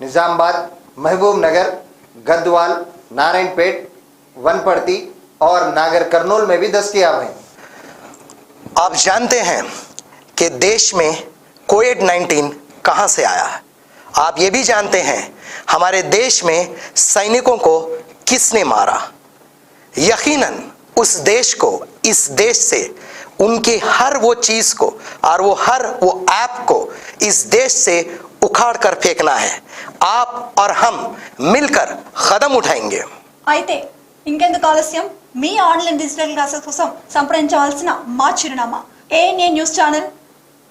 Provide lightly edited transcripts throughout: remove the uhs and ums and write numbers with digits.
निजामाबाद, महबूबनगर, गद्वाल, नारायणपेट, वनपर्ती और नागर कर्नूल में भी दस्तयाब हैं। आप जानते हैं कि देश में कोविड-19 कहां से आया है। आप ये भी जानते हैं हमारे देश में सैनिकों को किसने मारा। यकीनन उस देश को, इस देश से उनकी हर वो चीज को और वो ऐप को इस देश से उखाड़ कर फेंकना है। आप और हम मिलकर कदम उठाएंगे। అయితే ఇంకెందుకు ఆలస్యం, మీ ఆన్లైన్ డిజిటల్ క్లాసెస్ కోసం సంప్రదించవలసిన మా చిరునామా ANA news channel,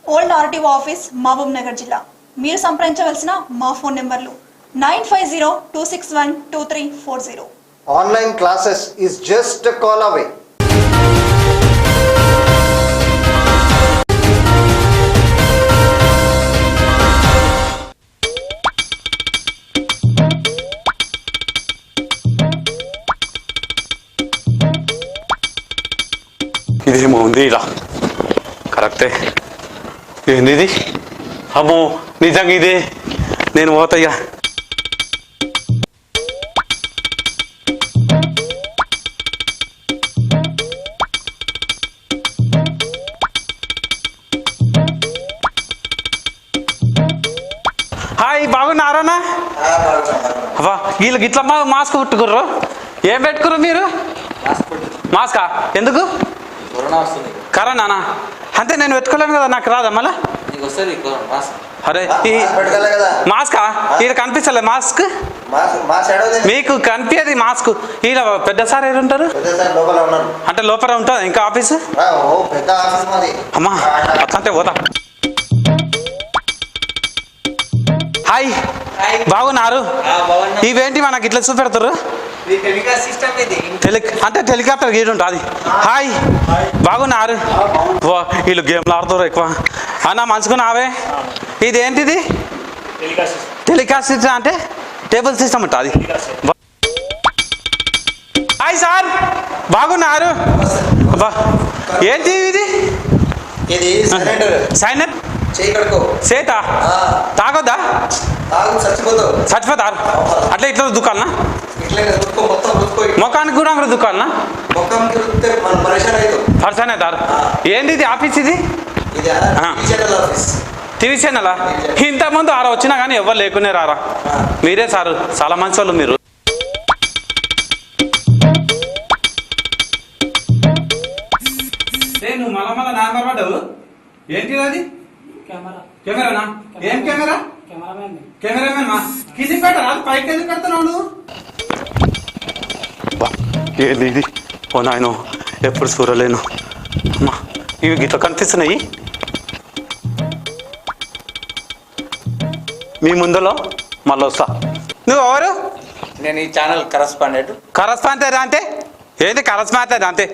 old RTO office, Mahabubnagar జిల్లా. మీరు సంప్రదించవలసిన మా ఫోన్ నెంబర్లు 9502612340. Online classes is just a call away. ఇదేమో ఉంది ఇలా కరెక్టే. ఏంది ఇది? అమ్మో నిజంగా ఇదే. నేను పోతాయ్యా. హాయ్, బాగున్నారానా? అబ్బా వీళ్ళకి ఇట్లా మాస్క్ పెట్టుకుర్రు. ఏం పెట్టుకుర్రు మీరు? మాస్కా? ఎందుకు? కరోనా అంతే. నేను పెట్టుకోలేను కదా, నాకు రాదా మళ్ళా? అరే మాస్కా? ఈడ కనిపించలే మాస్క్ మీకు? కనిపించేది మాస్క్. ఈడ పెద్ద సార్ ఏరు ఉంటారు అంటే లోపల ఉంటుంది ఇంకా ఆఫీసు? అమ్మా అట్లంటే పోతా. హాయ్, బాగున్నారు? ఇవేంటి మనకి ఇట్లా చూపెడతారు? అంటే టెలికాప్టర్ గీడు ఉంటుంది. హాయ్, బాగున్నారు? వీళ్ళు గేమ్లు ఆడుతారు ఎక్కువ. అన్న మంచుకున్నావే? ఇదేంటిది? టెలికాస్ట్ సిస్టమ్ అంటే టేబుల్ సిస్టమ్ ఉంటుంది. హాయ్ సార్, బాగున్నారు? ఏంటి ఇది? సైనర్ చేత తాగొద్దా? చచ్చిపోతారు అట్లా ఇట్లా దుకాణనా? మొఖానికి కూడా అక్కడ దుకాణనా? పర్సన్ అవుతారు. ఏంటి ఇది ఆఫీస్? ఇది టీవీ ఛానలా? ఇంతకుముందు ఆరా వచ్చినా కానీ ఎవరు లేకునే రారా. మీరే సారు, చాలా మంచి వాళ్ళు మీరు. నువ్వు మళ్ళా మళ్ళా నాన్న పడ్డావు. ఏంటి అది? కెమెరానా? ఏం కెమెరా? కెమెరామెన్. కింది పెట్టరా? పైకి ఎందుకు పెడుతున్నావు నువ్వు? ఏంది ఇది? ఓ నాయన, ఎప్పుడు చూడలేను. అమ్మా ఇవి గిట్ల కనిపిస్తున్నాయి మీ ముందులో. మళ్ళీ వస్తా. నువ్వు ఎవరు? నేను ఈ ఛానల్ కరస్పాండెంట్. కరస్పాండెంట్ అంటే ఏంది? కరస్పాండెంట్ అంటే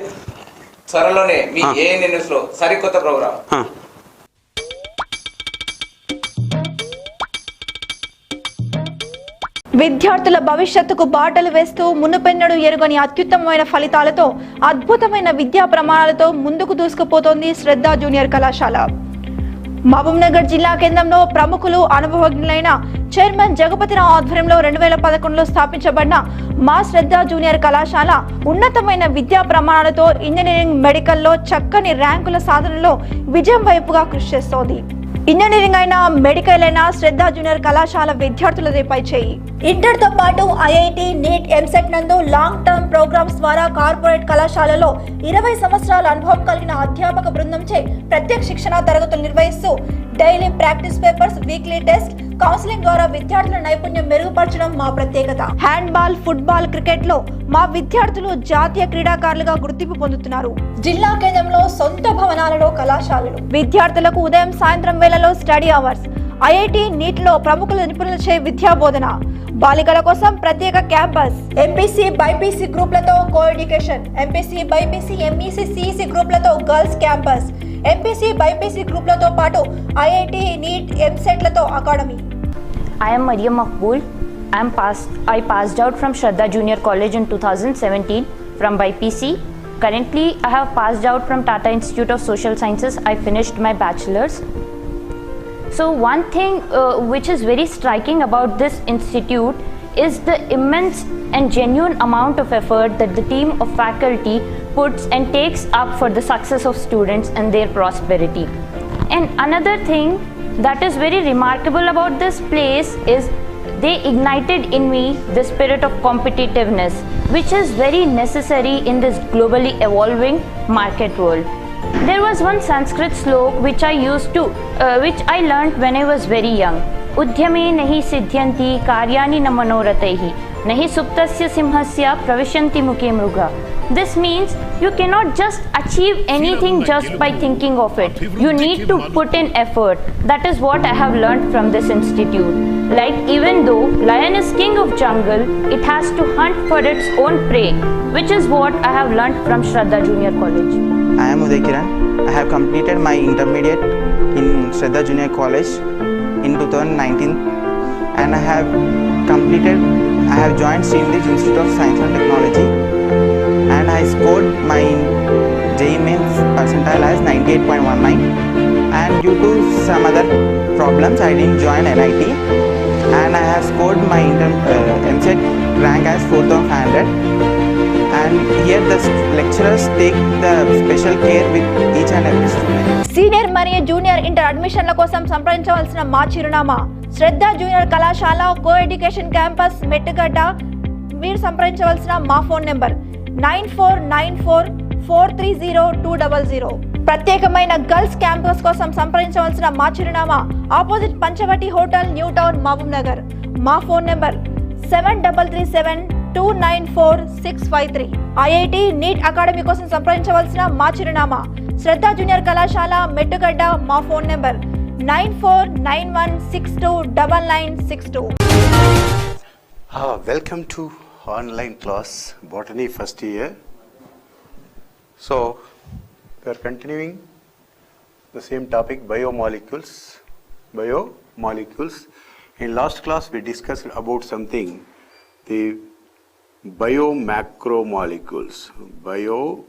త్వరలోనే మీ ఏఎన్ఏ న్యూస్ లో సరికొత్త ప్రోగ్రామ్. విద్యార్థుల భవిష్యత్తుకు బాటలు వేస్తూ మునుపెన్నడూ ఎరుగని అత్యుత్తమమైన ఫలితాలతో అద్భుతమైన విద్యా ప్రమాణాలతో ముందుకు దూసుకుపోతోంది శ్రద్ధ జూనియర్ కళాశాల. మహబూబ్ నగర్ జిల్లా కేంద్రంలో ప్రముఖులు, అనుభవజ్ఞులైన చైర్మన్ జగపతిరావు ఆధ్వర్యంలో 2011లో స్థాపించబడిన మా శ్రద్ధ జూనియర్ కళాశాల ఉన్నతమైన విద్యా ప్రమాణాలతో ఇంజనీరింగ్, మెడికల్లో చక్కని ర్యాంకుల సాధనలో విజయం వైపుగా కృషి చేస్తోంది. ఇంజనీరింగ్ అయినా, మెడికల్ అయినా శ్రద్ధ జూనియర్ కళాశాల విద్యార్థులదే పై చేయి. ఇంటర్ తో పాటు ఐఐటి, నీట్, ఎంసెట్ నందు లాంగ్ టర్మ్ ప్రోగ్రామ్స్ ద్వారా కార్పొరేట్ కళాశాలలో 20 సంవత్సరాల అనుభవం కలిగిన అధ్యాపక బృందంచే ప్రత్యేక శిక్షణ తరగతులు నిర్వహిస్తూ daily practice papers, weekly test, counselling ద్వారా విద్యార్థుల నైపుణ్యం మెరుగుపరచడం మా ప్రత్యేకత. హ్యాండ్బాల్, ఫుట్బాల్, క్రికెట్ లో మా విద్యార్థులు జాతీయ క్రీడాకారులుగా గుర్తింపు పొందుతున్నారు. జిల్లా కేంద్రంలో సొంత భవనాలలో కళాశాలలు, విద్యార్థులకు ఉదయం, సాయంత్రం వేళలో స్టడీ అవర్స్, ఐఐటి, నీట్ లో ప్రముఖుల నిపుణులచే విద్యా బోధన, బాలికల కోసం ప్రత్యేక క్యాంపస్, ఎంపీసీ, బైపీసీ గ్రూప్లతో coeducation, MPC, BiPC, MEC, CEC గ్రూప్లతో గర్ల్స్ క్యాంపస్, ఎంపీసీ, బైపీసీ గ్రూప్లతో పాటు ఐఐటి, నీట్, ఎంసెట్లతో academy. I am Mariam Makbul. I passed out from Shraddha Junior College in 2017 from BPC. Currently, I have passed out from Tata Institute of Social Sciences. I finished my bachelor's. So one thing which is very striking about this institute is the immense and genuine amount of effort that the team of faculty puts and takes up for the success of students and their prosperity. And another thing that is very remarkable about this place is they ignited in me the spirit of competitiveness, which is very necessary in this globally evolving market world. There was one Sanskrit slok which I learnt when I was very young. Udhyame nahi siddhyanti karyani na manorataihi nahi suptasya simhasya pravishanti mukhe mruga. This means you cannot just achieve anything just by thinking of it. You need to put in effort. That is what I have learnt from this institute. Like, even though lion is king of jungle, it has to hunt for its own prey, which is what I have learnt from Shraddha Junior College. I am Uday Kiran. I have completed my intermediate in Shraddha Junior College in 2019, and I have joined Srinidhi Institute of Science and Technology, and I scored my JEE Mains percentile as 98.19, and due to some other problems I didn't join NIT, and I have scored my MCET rank as 4500, and here the lecturers take the special care with each and every student. Senior మరియు junior inter అడ్మిషన్ల కోసం సంప్రదించవలసిన మా చిరునామా Shraddha junior కళాశాల co education campus Mettugadda. మీరు సంప్రదించవలసిన మా phone number 9494430200. ప్రత్యేకమైన గర్ల్స్ క్యాంపస్ కోసం సంప్రదించవలసిన మా చిరునామా opposite Panchavati hotel new town Mahabub Nagar. మా phone number 7337294653. IIT NEET academy కోసం సంప్రదించవలసిన మా చిరునామా శ్రద్ధ జూనియర్ కళాశాల మెట్టుగడ్డ. మా phone number 9491629962. Welcome to online class Botany first year. So we are continuing the same topic, biomolecules. In last class we discussed about something, the biomacromolecules. Biomacro.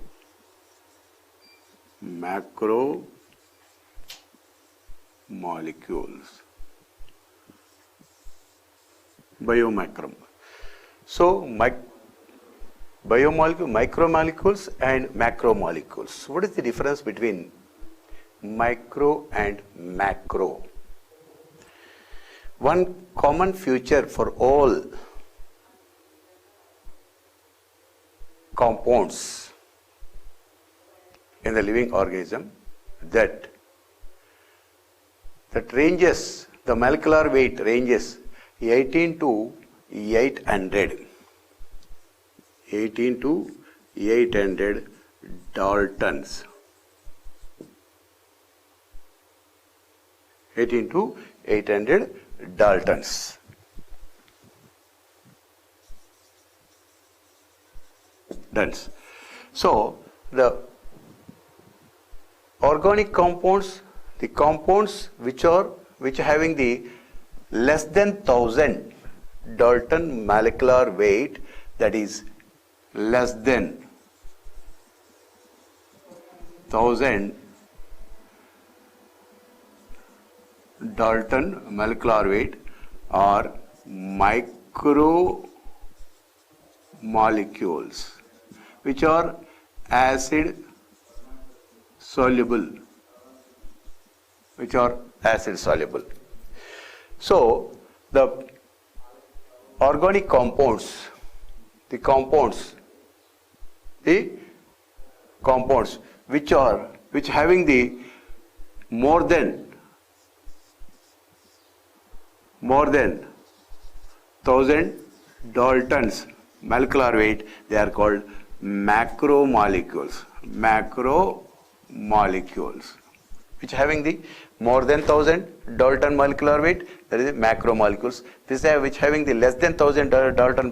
So micromolecules and macromolecules. What is the difference between micro and macro? One common feature for all compounds in the living organism that ranges, the molecular weight ranges 18 to 800 daltons. 18 to 800 daltons. So the organic compounds, the compounds which having the less than 1000 Dalton molecular weight, that is less than 1000 Dalton molecular weight, are micromolecules, which are acid soluble. So the organic compounds, the compounds which having the more than 1000 Daltons molecular weight, they are called macromolecules. Which having the more than 1000 Dalton molecular weight, that is macromolecules. This which having the less than 1000 Dalton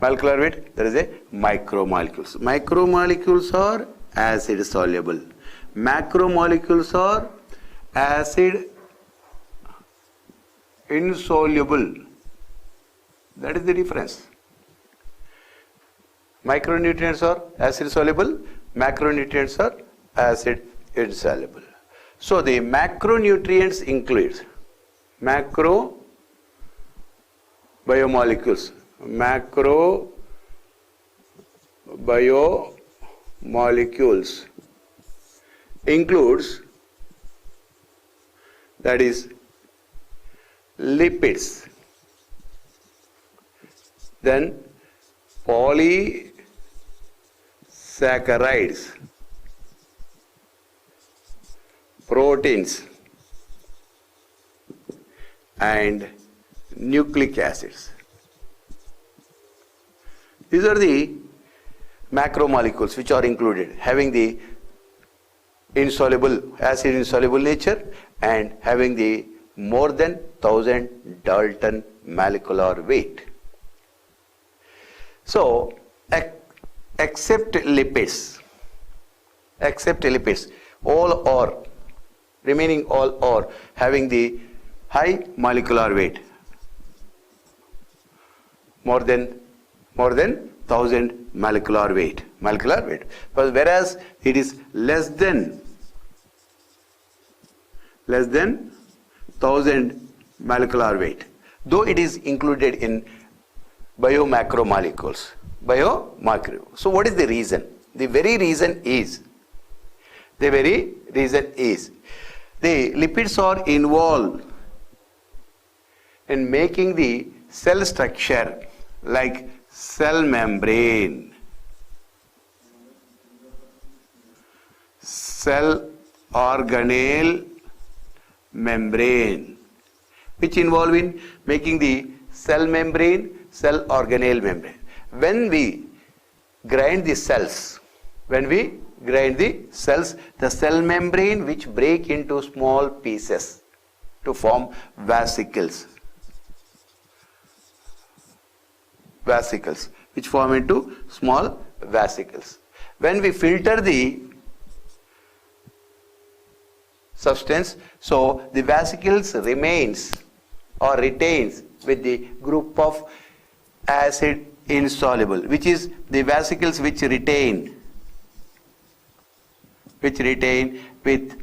molecular weight, that is a micromolecules. Micromolecules are acid soluble. Macromolecules are acid insoluble. That is the difference. Micronutrients are acid soluble, macronutrients are acid insoluble. So the macronutrients includes macro biomolecules. Macro biomolecules includes, that is, lipids, then polysaccharides, proteins, and nucleic acids. These are the macromolecules which are included, having the acid insoluble nature and having the more than 1000 Dalton molecular weight. So, except lipids, all or remaining all or having the high molecular weight, more than 1000 molecular weight. But whereas it is less than 1000 molecular weight, though it is included in biomacromolecules. So what is the reason? The very reason is the lipids are involved in making the cell structure like cell membrane, cell organelle membrane, which involve in making the cell membrane, cell organelle membrane. When we grind the cells, the cell membrane which break into small pieces to form vesicles, which form into small vesicles. When we filter the substance, so the vesicles retains with the group of acid insoluble, which is the vesicles which retain with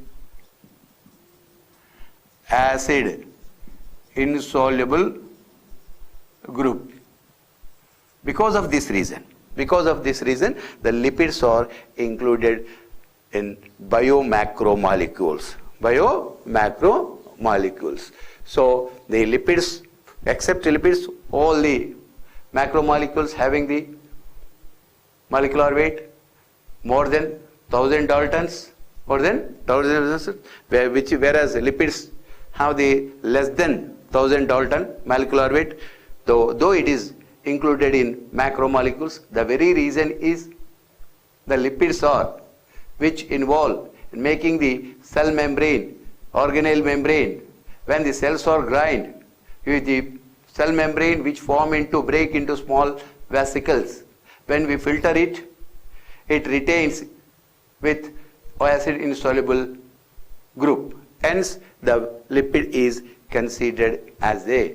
acid insoluble group. Because of this reason, the lipids are included in biomacromolecules. So the lipids, except lipids, all the macromolecules having the molecular weight more than 1000 Daltons, whereas lipids have the less than 1000 Dalton molecular weight, though it is included in macromolecules. The very reason is the lipids are which involve in making the cell membrane, organelle membrane. When the cells are grind, with the cell membrane which break into small vesicles. When we filter it, it retains with acid insoluble group. Hence, the lipid is considered as a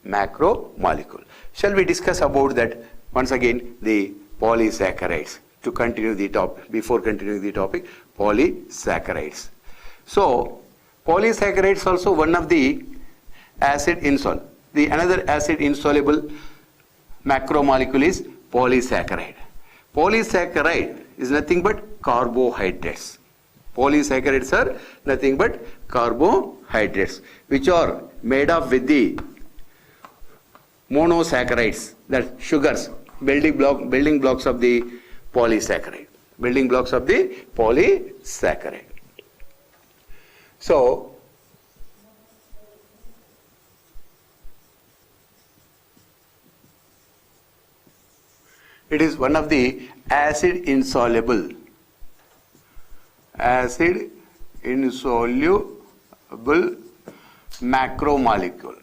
macromolecule. Shall we discuss about that once again, the polysaccharides, to continue the topic? Before continuing the topic, polysaccharides. So polysaccharides also one of the acid insoluble. The another acid insoluble macromolecule is polysaccharide. Polysaccharide is nothing but carbohydrates. Polysaccharides are nothing but carbohydrates, which are made up with the monosaccharides, that sugars, building blocks of the polysaccharide. So it is one of the acid insoluble macromolecule.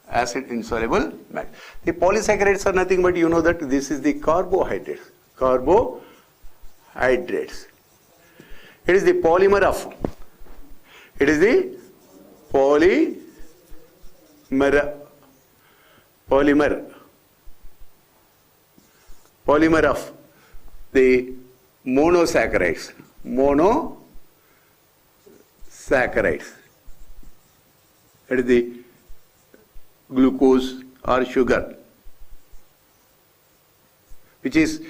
Acid insoluble. The polysaccharides are nothing but, you know that this is the carbohydrates. It is the polymer of. It is the polymer of the monosaccharides. Monosaccharides. That is the glucose or sugar, which is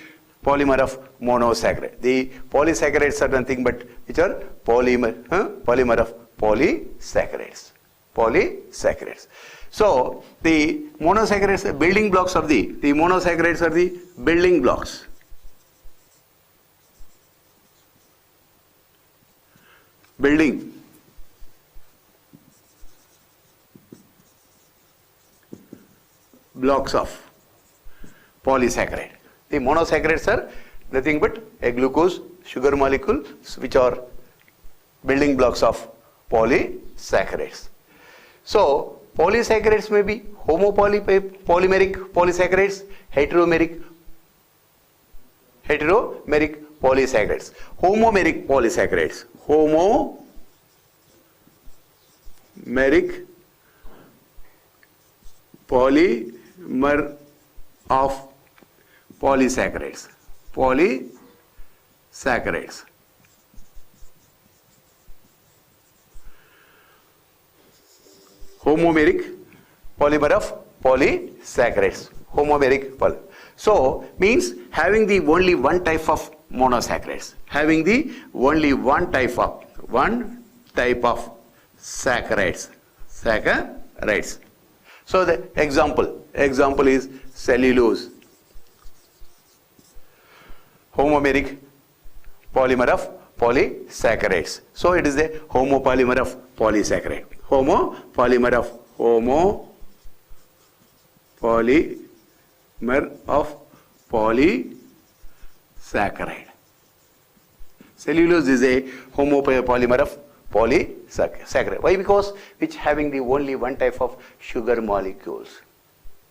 polymer of monosaccharide. The polysaccharides are nothing but which are polymer of polysaccharides. Polysaccharides. So the monosaccharides, the building blocks of the monosaccharides are the building blocks. Building blocks of polysaccharide. The monosaccharides are nothing but a glucose sugar molecule which are building blocks of polysaccharides. So polysaccharides may be homopolymeric polysaccharides, heteromeric polysaccharides. Homomeric polysaccharides. Homomeric polymer of polysaccharides. Homomeric polymer of polysaccharides. Homomeric polymer. So means having the only one type of monosaccharides. Having the only one type of saccharides. So the example is cellulose. Homomeric polymer of polysaccharides. So it is a homopolymer of polysaccharide. Homopolymer of polysaccharide. Cellulose is a homopolymer of polysaccharide. Why? Because which having the only one type of sugar molecules.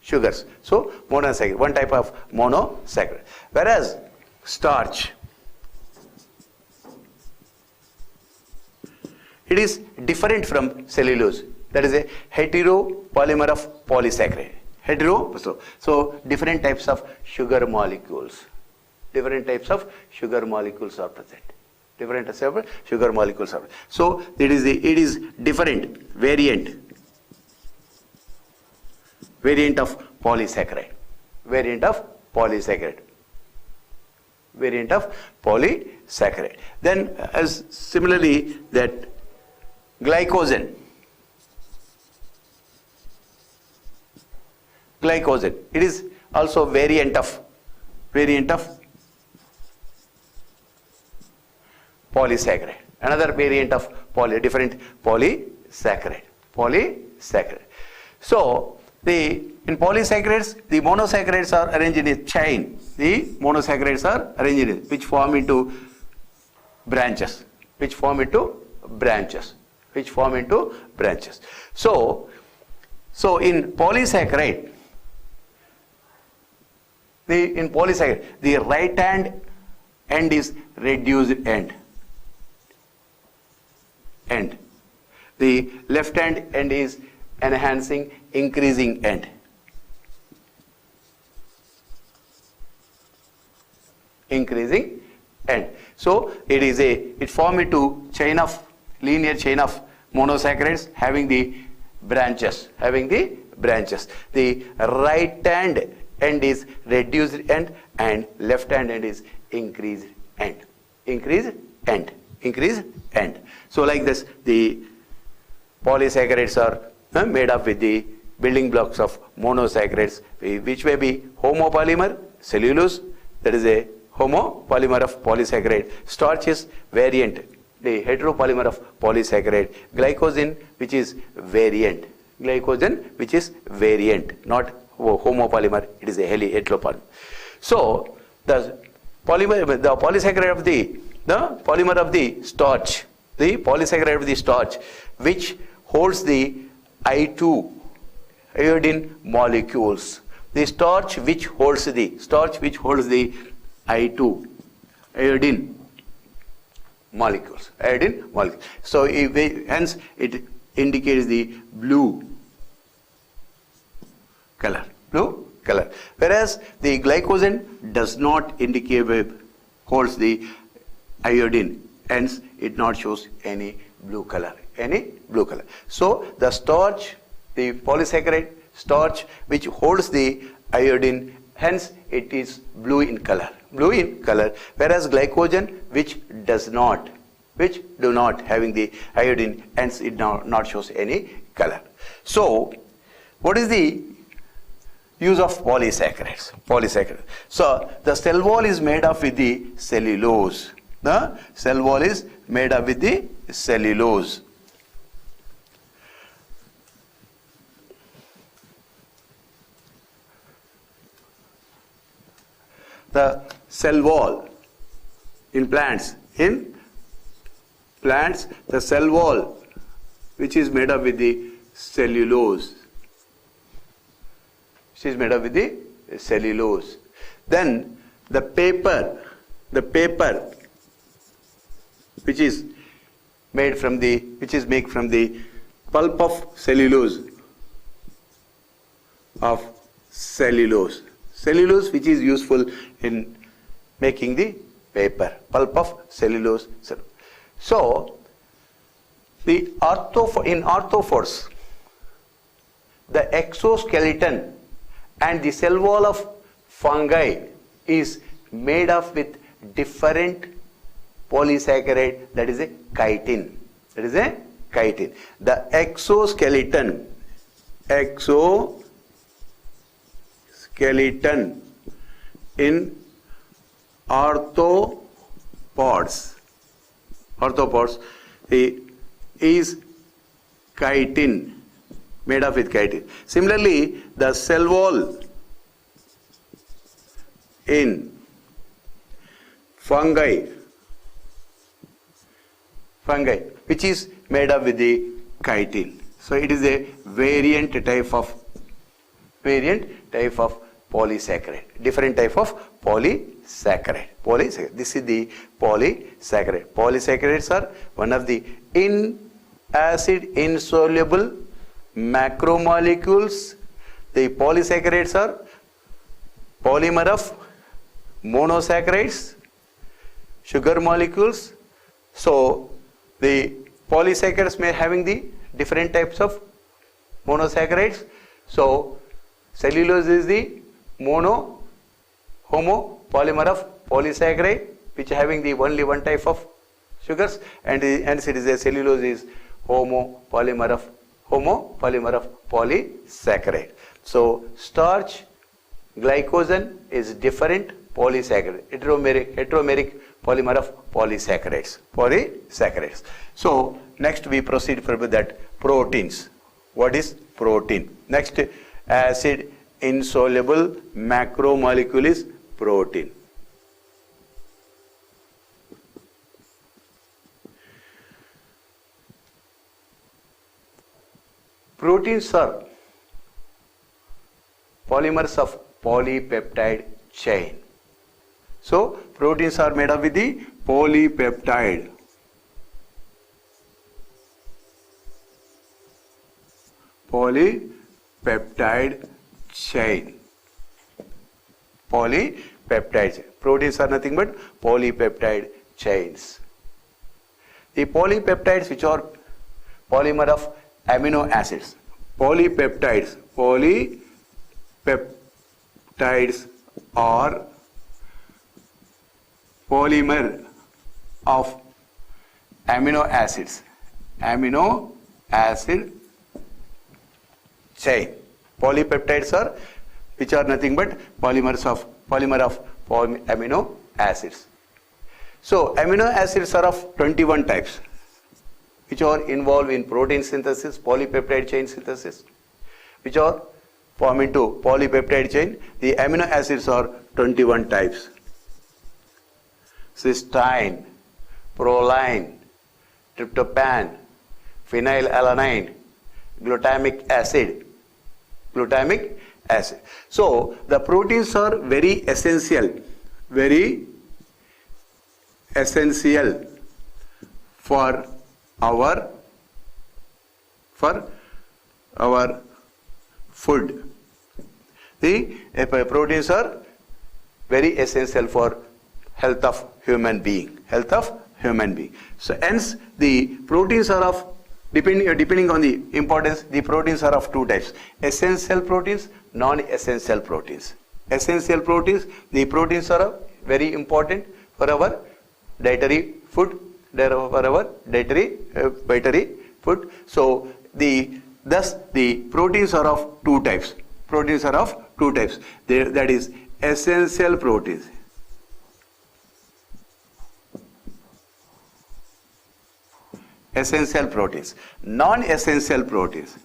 Sugars. So monosaccharide, one type of monosaccharide. Whereas starch, it is different from cellulose. That is a heteropolymer of polysaccharide. So different types of sugar molecules. Different types of sugar molecules are present. So it is different variant of polysaccharide. Then as similarly that glycogen, it is also variant of polysaccharide. Another variant of different polysaccharide. So in polysaccharides, the monosaccharides are arranged in a chain. Which form into branches. So in polysaccharide, the right hand end is reduced end. The left hand end is enhancing, increasing end. So it form into linear chain of monosaccharides having the branches. The right hand end is reduced end and left hand end is increased end. So like this, the polysaccharides are made up with the building blocks of monosaccharides, which may be homopolymer, cellulose, that is a homopolymer of polysaccharide. Starch is variant, the heteropolymer of polysaccharide. Glycogen, which is variant, not homopolymer, it is a heteropolymer. So the polysaccharide of the polymer of the starch, which holds the I2 iodine molecules. The starch which holds the I2 iodine molecules. So hence it indicates the blue color. Whereas the glycogen does not indicate holds the iodine, hence it not shows any blue color. So the starch, the polysaccharide starch which holds the iodine, hence it is blue in color, whereas glycogen which do not having the iodine, hence it not shows any color. So what is the use of polysaccharides? So the cell wall is made up with the cellulose. The cell wall is made up with the cellulose. The cell wall in plants, the cell wall which is made up with the cellulose, then the paper which is made from the pulp of cellulose which is useful in making the paper, pulp of cellulose. So in arthropods, the exoskeleton and the cell wall of fungi is made up with different polysaccharide, that is a chitin. The exoskeleton in arthropods is chitin, made up with chitin. Similarly, the cell wall in fungi which is made up with the chitin. So it is a variant type of polysaccharide, different type of polysaccharide. This is the polysaccharide. Polysaccharides are one of the acid insoluble macromolecules. The polysaccharides are polymer of monosaccharides, sugar molecules. So the polysaccharides may having the different types of monosaccharides. So cellulose is the homo polymer of polysaccharide which having the only one type of sugars, and hence it is a cellulose is homo polymer of polysaccharide. So starch, glycogen is different polysaccharide, heteromeric polymer of polysaccharides. So next we proceed further that proteins. What is protein? Next, acid insoluble macromolecule is protein. Proteins are polymers of polypeptide chain. So proteins are made up with the polypeptide chain. Proteins are nothing but polypeptide chains. The polypeptides which are polymer of amino acids. Polypeptides are polymer of amino acids. Amino acid chain. Polypeptides are which are nothing but polymer of amino acids. So amino acids are of 21 types which are involved in protein synthesis, polypeptide chain synthesis, which are formed into polypeptide chain. The amino acids are 21 types. Cysteine, proline, tryptophan, phenylalanine, glutamic acid. So the proteins are very essential for our food. The proteins are very essential for health of human being. Health of human being. So hence the proteins are of, depending on the importance, the proteins are of two types: essential proteins, non-essential proteins. Essential proteins, the proteins are very important for our dietary food, for our dietary food. So thus the proteins are of two types. Proteins are of two types. That is essential proteins. Essential proteins, non-essential proteins.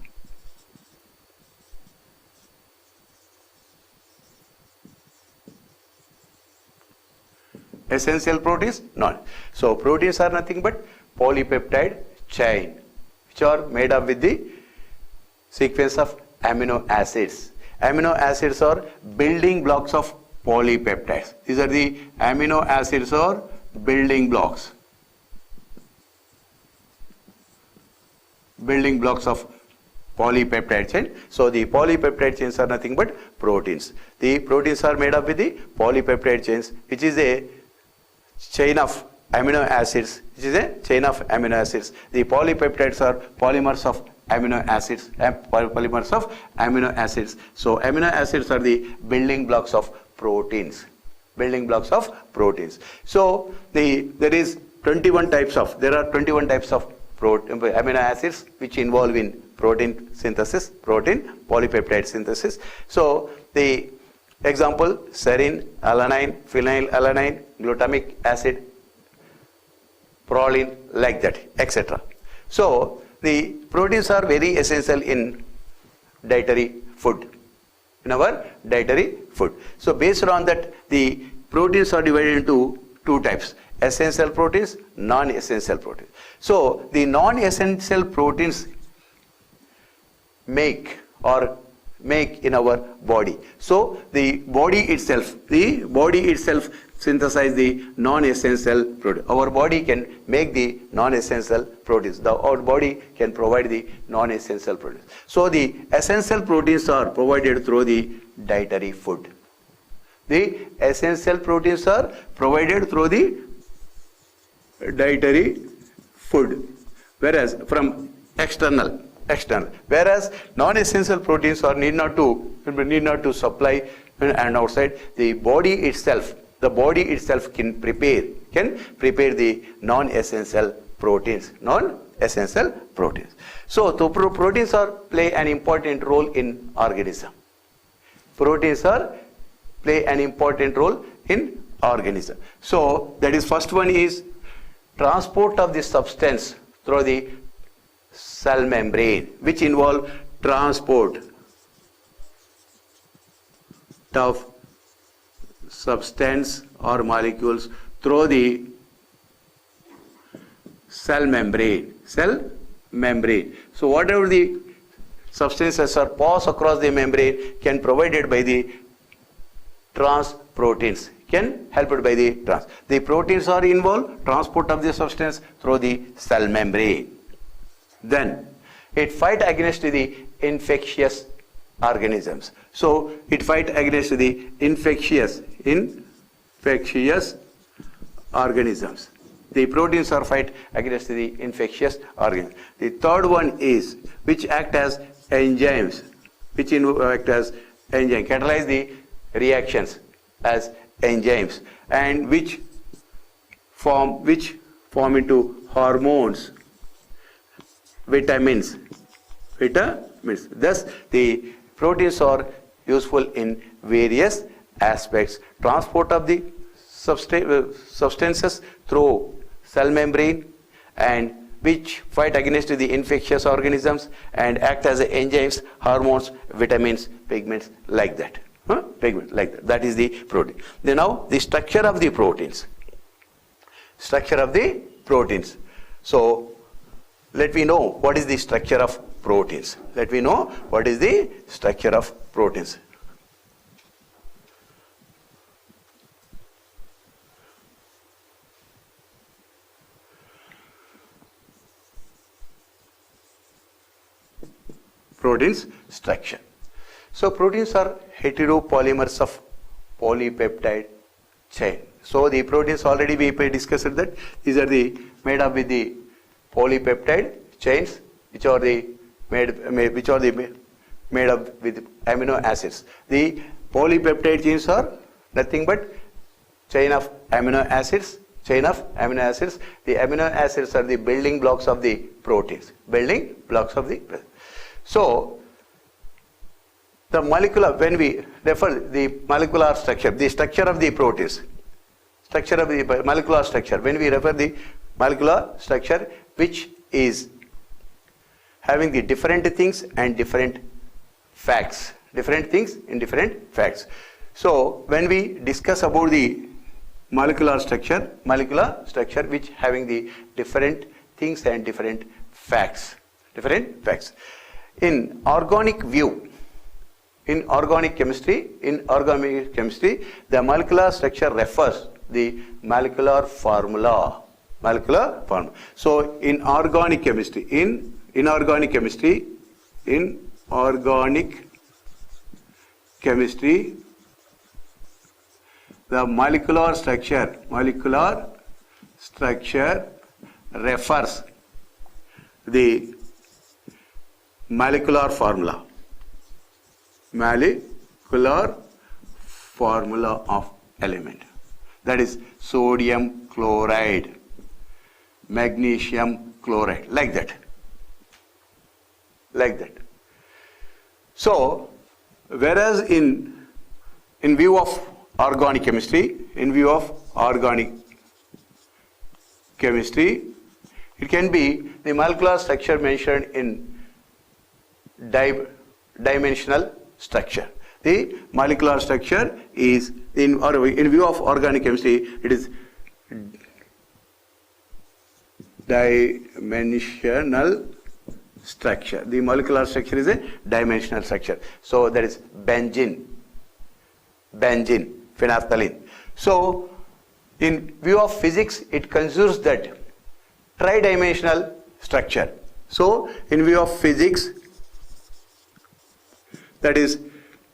Essential proteins, non. So proteins are nothing but polypeptide chain, which are made up with the sequence of amino acids. Amino acids are building blocks of polypeptides. These are the amino acids or building blocks. Building blocks of polypeptide chain. So the polypeptide chains are nothing but proteins. The proteins are made up with the polypeptide chains, which is a chain of amino acids. The polypeptides are polymers of amino acids. So amino acids are the building blocks of proteins. So there are 21 types of amino acids which involve in protein synthesis, polypeptide synthesis. So the example: serine, alanine, phenylalanine, glutamic acid, proline, like that, etc. So the proteins are very essential in dietary food, So based on that, the proteins are divided into two types: essential proteins, non-essential proteins. So the non-essential proteins make in our body. So the body itself synthesize the non-essential protein. Our body can make the non-essential proteins. Our body can provide the non-essential proteins. So the essential proteins are provided through the dietary food. The essential proteins are provided through the dietary food, whereas from external. Whereas non-essential proteins are need not to supply and outside. The body itself can prepare the non-essential proteins. So the proteins play an important role in organism. So that is, first one is transport of the substance through the cell membrane, which involve transport of substance or molecules through the cell membrane. So whatever the substances are passed across the membrane can provided by the trans proteins. The proteins are involved transport of the substance through the cell membrane. Then it fight against the infectious organisms. So it fight against the infectious organisms. The proteins are fight against the infectious organisms. The third one is which act as enzymes, catalyze the reactions as enzymes, and which form into hormones, vitamins. Thus the proteins are useful in various aspects: transport of the substances through cell membrane, and which fight against the infectious organisms and act as enzymes, hormones, vitamins, pigments, like that. That is the protein. Then now the structure of the proteins. So let me know what is the structure of proteins. Proteins structure. So proteins are heteropolymers of polypeptide chain. So the proteins already we discussed that these are the made up with the polypeptide chains, which are the made up with amino acids. The polypeptide chains are nothing but chain of amino acids. The amino acids are the building blocks of the proteins. So the molecular, when we refer the molecular structure, the structure of the proteins, molecular structure, when we refer the molecular structure which is having the different things and different facts. So when we discuss about the molecular structure which having the different things and different facts. In organic view, in organic chemistry, the molecular structure refers the molecular formula. So in organic chemistry, the molecular structure refers the molecular formula of element, that is sodium chloride, magnesium chloride, like that. So whereas in view of organic chemistry, it can be the molecular structure mentioned in dimensional structure. The molecular structure is in view of organic chemistry, it is dimensional structure. The molecular structure is a dimensional structure. So that is benzene, phenolphthalein. So in view of physics, it considers that tridimensional structure. So in view of physics, that is,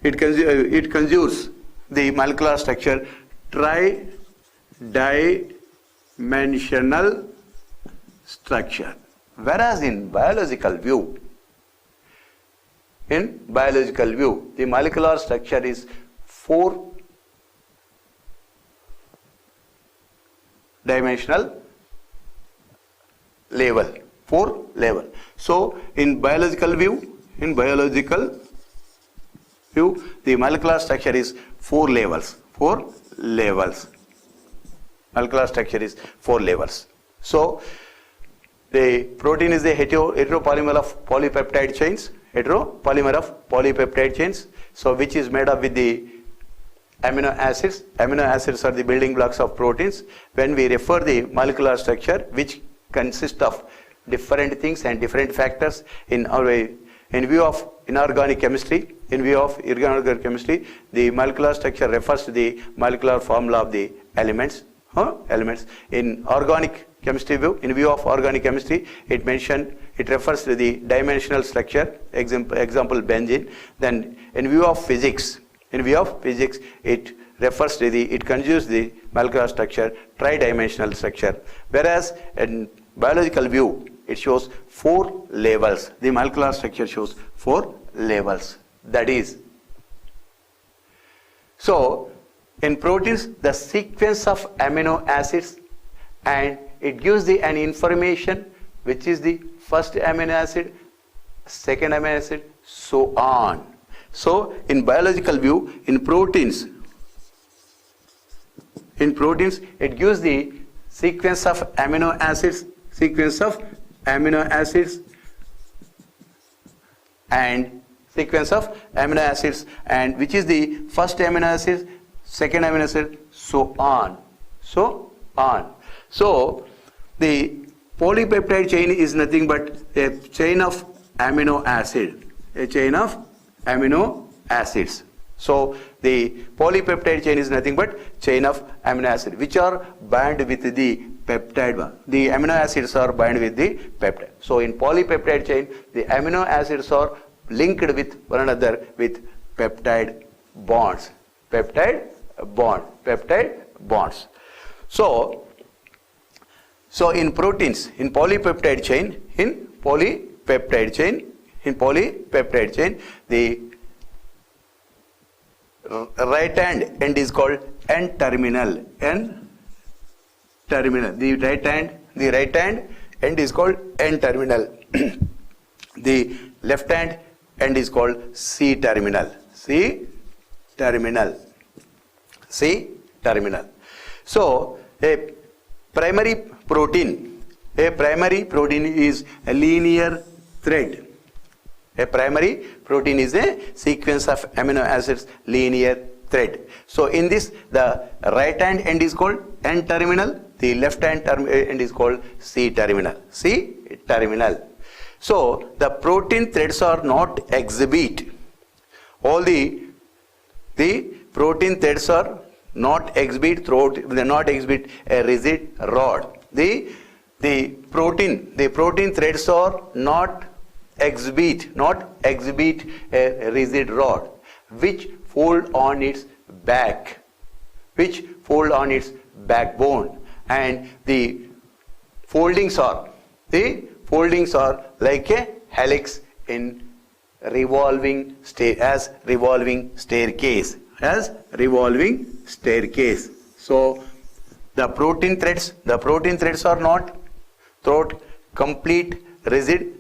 it considers the molecular structure tridimensional structure. Whereas in biological view, the molecular structure is four-dimensional level. So in biological view, the molecular structure is four levels. So the protein is a heteropolymer of polypeptide chains. So which is made up with the amino acids. Amino acids are the building blocks of proteins. When we refer the molecular structure which consists of different things and different factors in view of inorganic chemistry, the molecular structure refers to the molecular formula of the elements. In organic chemistry view, in view of organic chemistry, it refers to the dimensional structure, example benzene. Then in view of physics, it refers to it considers the molecular structure tridimensional structure. Whereas in biological view, it shows four levels. The molecular structure shows four levels. That is, so in proteins, the sequence of amino acids, and it gives an information which is the first amino acid, second amino acid, so on. So in biological view, in proteins, it gives the sequence of amino acids, and which is the first amino acid, second amino acid, so on. So the polypeptide chain is nothing but a chain of amino acids. So the polypeptide chain is nothing but chain of amino acids which are bound with the peptide. The amino acids are bound with the peptide. So in polypeptide chain, the amino acids are linked with one another with peptide bonds. So in proteins, in polypeptide chain, the right hand end is called N-terminal. The right hand end is called N-terminal. The left hand end is called C-terminal. So a primary protein is a linear thread. A primary protein is a sequence of amino acids, linear thread. So in this, the right hand end is called N-terminal, the left hand end is called C-terminal. So the protein threads are not exhibit. All the protein threads are not exhibit a rigid rod. The protein threads are not exhibit a rigid rod which fold on its backbone, and the foldings are like a helix in revolving staircase. So the protein threads are not through complete rigid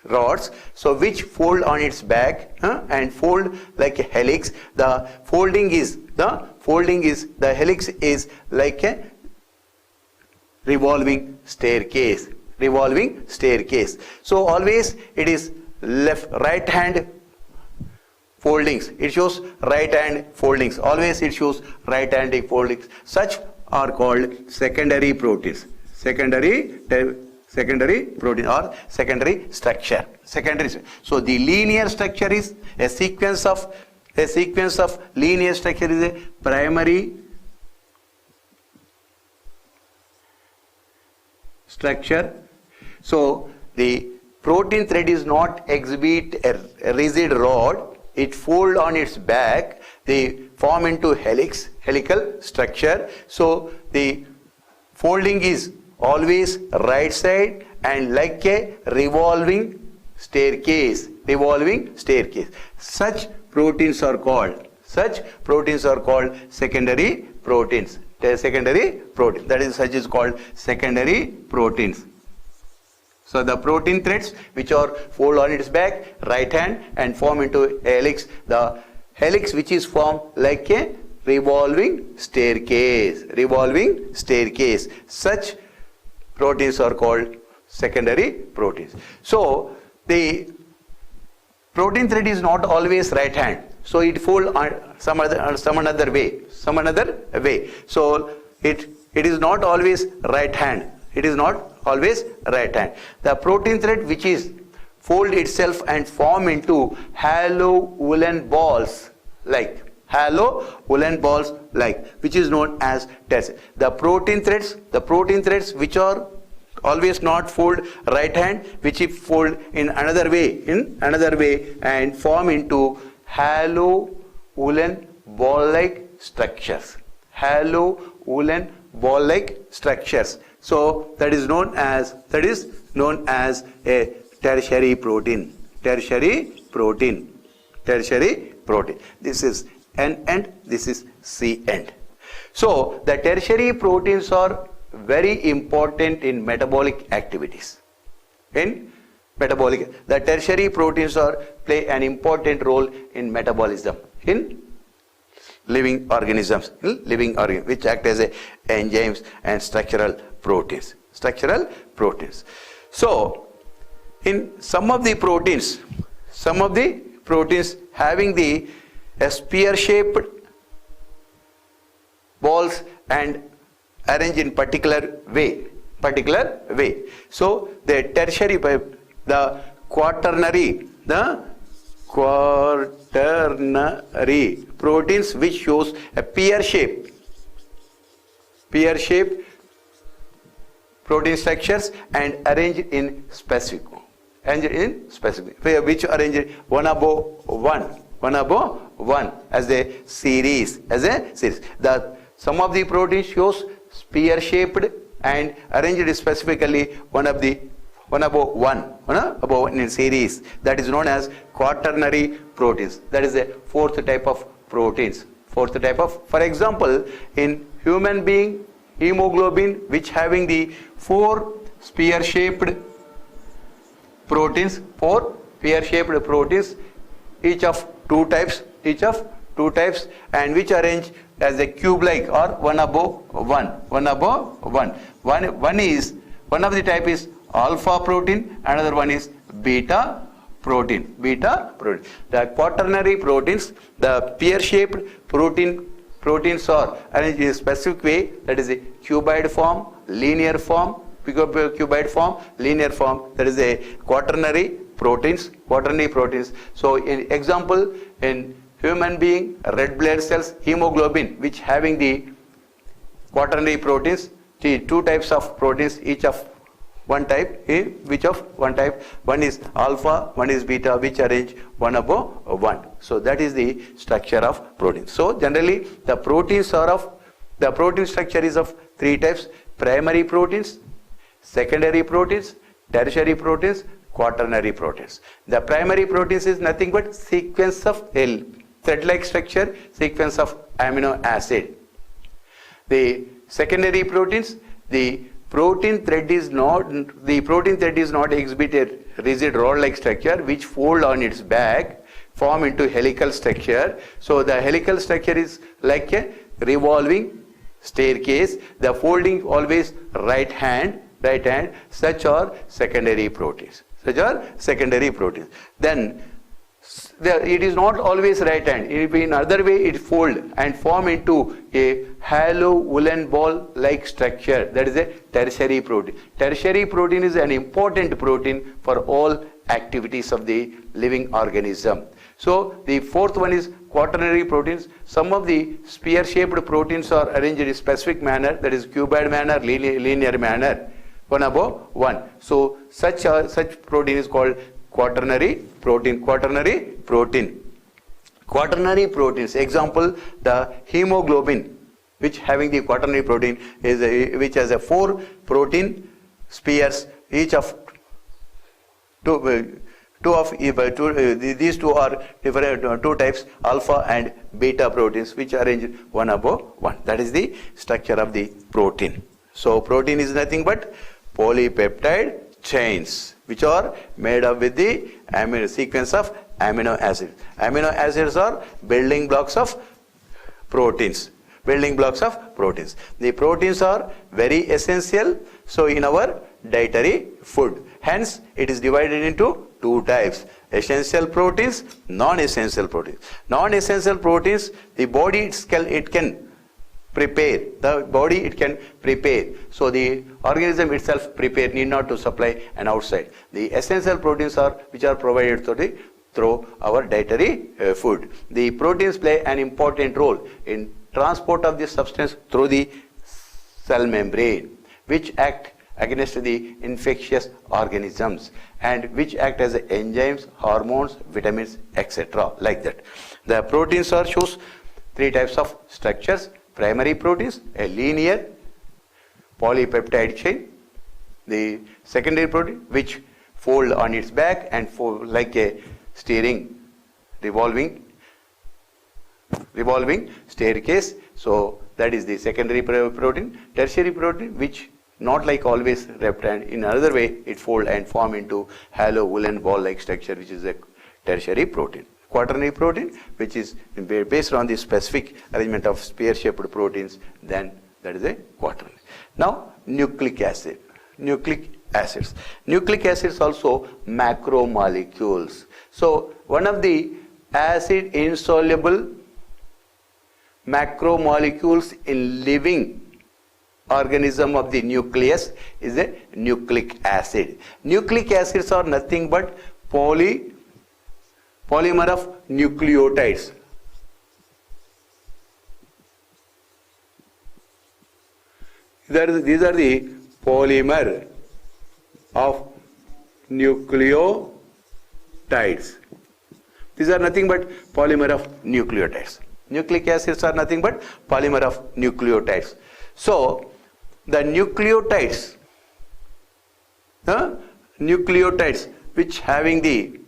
rods, so which fold on its back and fold like a helix. The helix is like a revolving staircase. So always it is right hand foldings. It shows right hand foldings. Always it shows right hand foldings. Such are called secondary proteins. Secondary protein or secondary structure. So the linear structure is a sequence of linear structure is a primary structure. So the protein thread is not exhibit a rigid rod. It fold on its back. They form into helical structure. So the folding is always right side and like a revolving staircase. Such proteins are called secondary proteins. That is, such is called secondary proteins. So the protein threads which are fold on its back, right hand, and form into a helix. The helix which is formed like a revolving staircase. Such proteins are called secondary proteins. So the protein thread is not always right hand. So it fold on some another way. So it is not always right hand. The protein thread which is fold itself and form into hollow woolen balls like which is known as tertiary. The protein threads which are always not fold right hand, which if fold in another way and form into hollow woolen ball like structures. So that is known as a tertiary protein. This is N end, this is C end. So the tertiary proteins are very important in metabolic activities. The tertiary proteins play an important role in metabolism in living organisms, which act as enzymes and structural proteins. So in some of the proteins having the spear-shaped balls and arranged in particular way. So the tertiary, the quaternary proteins which shows a pear-shaped protein structures and arranged in specific, which arranged one above one as a series. Some of the proteins shows spear shaped and arranged specifically one above one in series, that is known as quaternary proteins. That is the fourth type of proteins. For example, in human being, hemoglobin, which having the four spear shaped proteins, each of two types, and which arrange as a cube like or one above one. One of the type is alpha protein, another one is beta protein. The quaternary proteins, the pear shaped proteins are arranged in a specific way, that is a cuboid form, linear form, that is a quaternary proteins. So in example, in human being, red blood cells, hemoglobin, which having the quaternary proteins, two types of proteins, each of one type, one is alpha, one is beta, which arrange one above one. So that is the structure of protein. So generally the protein structure is of three types: primary proteins, secondary proteins, tertiary proteins, quaternary proteins. The primary proteins is nothing but sequence of thread-like structure, sequence of amino acid. The secondary proteins, the protein thread is not exhibit a rigid rod-like structure which fold on its back, form into helical structure. So the helical structure is like a revolving staircase. The folding always right hand. Such are secondary proteins. Then it is not always right hand. In other way, it fold and form into a hollow woolen ball like structure. That is a tertiary protein. Tertiary protein is an important protein for all activities of the living organism. So the fourth one is quaternary proteins. Some of the spear shaped proteins are arranged in a specific manner, that is cuboid manner, linear manner, one above one. So such protein is called quaternary protein. Quaternary proteins, example, the hemoglobin, which having the quaternary protein is which has a 4 protein spears, each of these two are different, two types, alpha and beta proteins, which arrange one above one. That is the structure of the protein. So protein is nothing but polypeptide chains, which are made up with the sequence of amino acids. Amino acids are building blocks of proteins. The proteins are very essential, so in our dietary food. Hence, it is divided into two types: essential proteins, non-essential proteins. Non-essential proteins, the body it can prepare. So the organism itself prepare, need not to supply an outside. The essential proteins are which are provided through our dietary food. The proteins play an important role in transport of this substance through the cell membrane, which act against the infectious organisms and which act as enzymes, hormones, vitamins, etc. like that. The proteins shows three types of structures: primary proteins, a linear polypeptide chain; the secondary protein, which fold on its back and fold like a revolving staircase. So that is the secondary protein. Tertiary protein, which not like always wrapped, and in another way it fold and form into hollow woolen ball like structure, which is a tertiary protein. Quaternary protein, which is based on the specific arrangement of spear shaped proteins, then that is a quaternary. Now nucleic acids also macromolecules. So one of the acid insoluble macromolecules in living organism of the nucleus is a nucleic acid. Nucleic acids are nothing but polymer of nucleotides. These are the polymer of nucleotides. These are nothing but polymer of nucleotides. Nucleic acids are nothing but polymer of nucleotides. So the nucleotides, which having the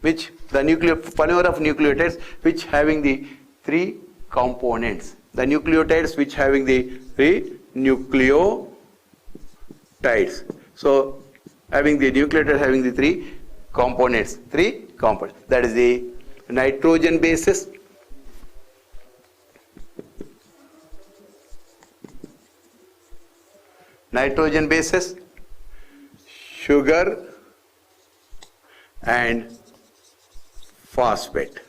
polymer of nucleotides which having the three components. The nucleotides which having the three nucleotides. So having the nucleotide having the three components. That is the nitrogen bases, sugar and phosphate.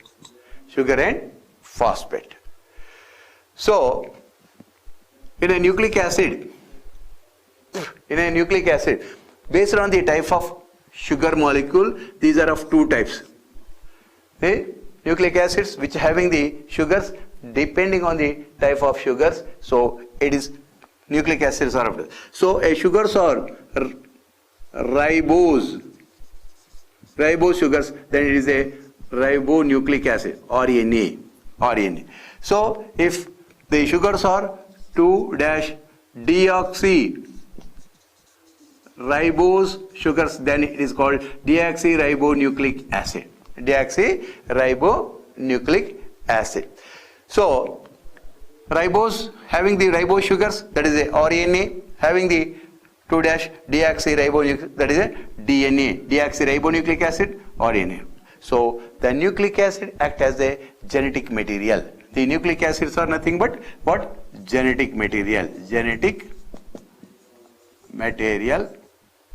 So in a nucleic acid, based on the type of sugar molecule, these are of two types. Nucleic acids which having the sugars, depending on the type of sugars, so it is nucleic acids are of. So a sugars are ribose sugars, then it is a ribonucleic acid, RNA. So if the sugars are 2-deoxyribose sugars, then it is called deoxyribonucleic acid. So ribose having the ribose sugars, that is a RNA, having the 2-deoxyribonucleic, that is a DNA, deoxyribonucleic acid, RNA. So the nucleic acid act as a genetic material. The nucleic acids are nothing but what? Genetic material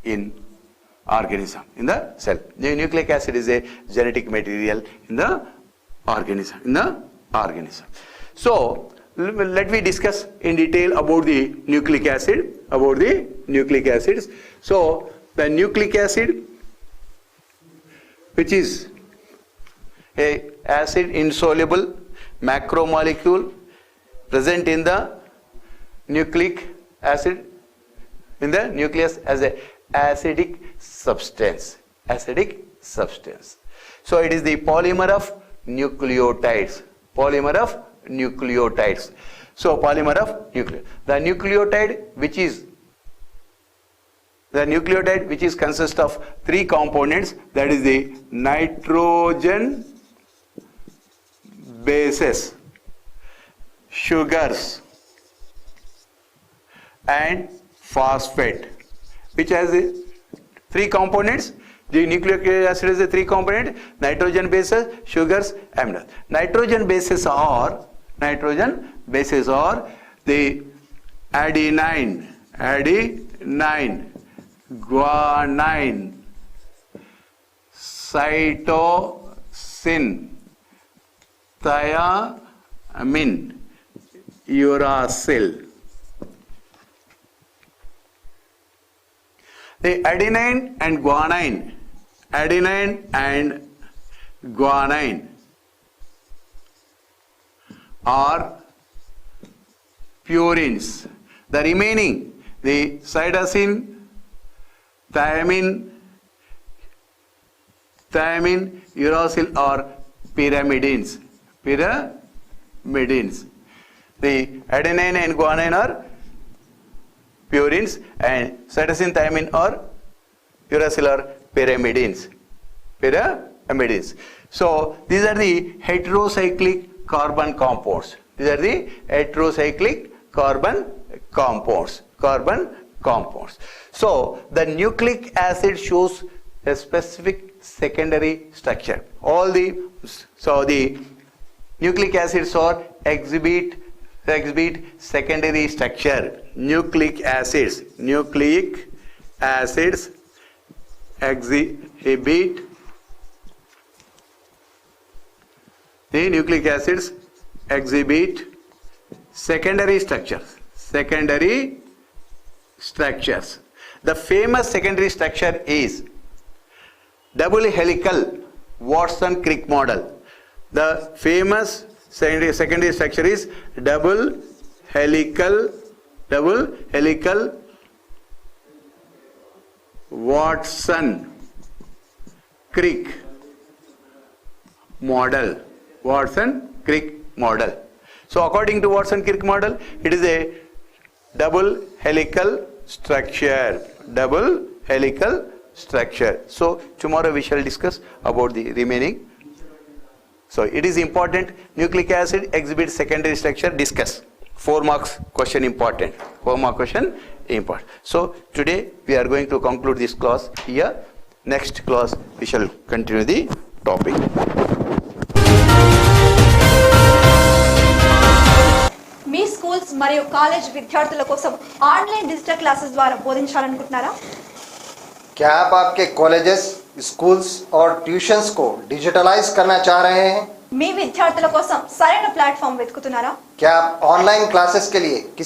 in organism, in the cell. The nucleic acid is a genetic material in the organism. So let me discuss in detail about the nucleic acid, acids. So the nucleic acid, which is a acid insoluble macromolecule present in the nucleic acid, in the nucleus as a acidic substance. So it is the polymer of nucleotides. So polymer of nucleotide. The nucleotide which is consist of three components, that is the nitrogen bases, sugars and phosphate, which has the three components. The nucleic acid is the three component: nitrogen bases, sugars, amino. Nitrogen bases are the adenine, guanine, cytosine, thiamine, uracil. The adenine and guanine are purines. The remaining, the cytosine, thiamine, uracil are pyrimidines. The adenine and guanine are purines, and cytosine, thiamine or uracil are pyrimidines. So these are the heterocyclic carbon compounds. So the nucleic acid shows a specific secondary structure. So the nucleic acids are exhibit secondary structure. Nucleic acids exhibit secondary structures. The famous secondary structure is double helical Watson-Crick model. The famous secondary structure is double helical Watson-Crick model. So according to Watson-Crick model, it is a double helical structure. Double helical structure. So tomorrow we shall discuss about the remaining. So it is important. Nucleic acid exhibits secondary structure. Discuss. 4 marks question important. 4 mark question important. So today we are going to conclude this class here. Next class we shall continue the topic. Me schools మరియు college విద్యార్థుల కోసం online digital క్లాसेस ద్వారా బోధించాలనుకుంటున్నారా? क्या आप आपके colleges, schools और tuitions को digitalise करना चाह रहे हैं? మీ విద్యార్థుల కోసం సరైన ప్లాట్‌ఫామ్ వెతుకుతున్నారా? क्या आप ऑनलाइन क्लासेस के लिए किसी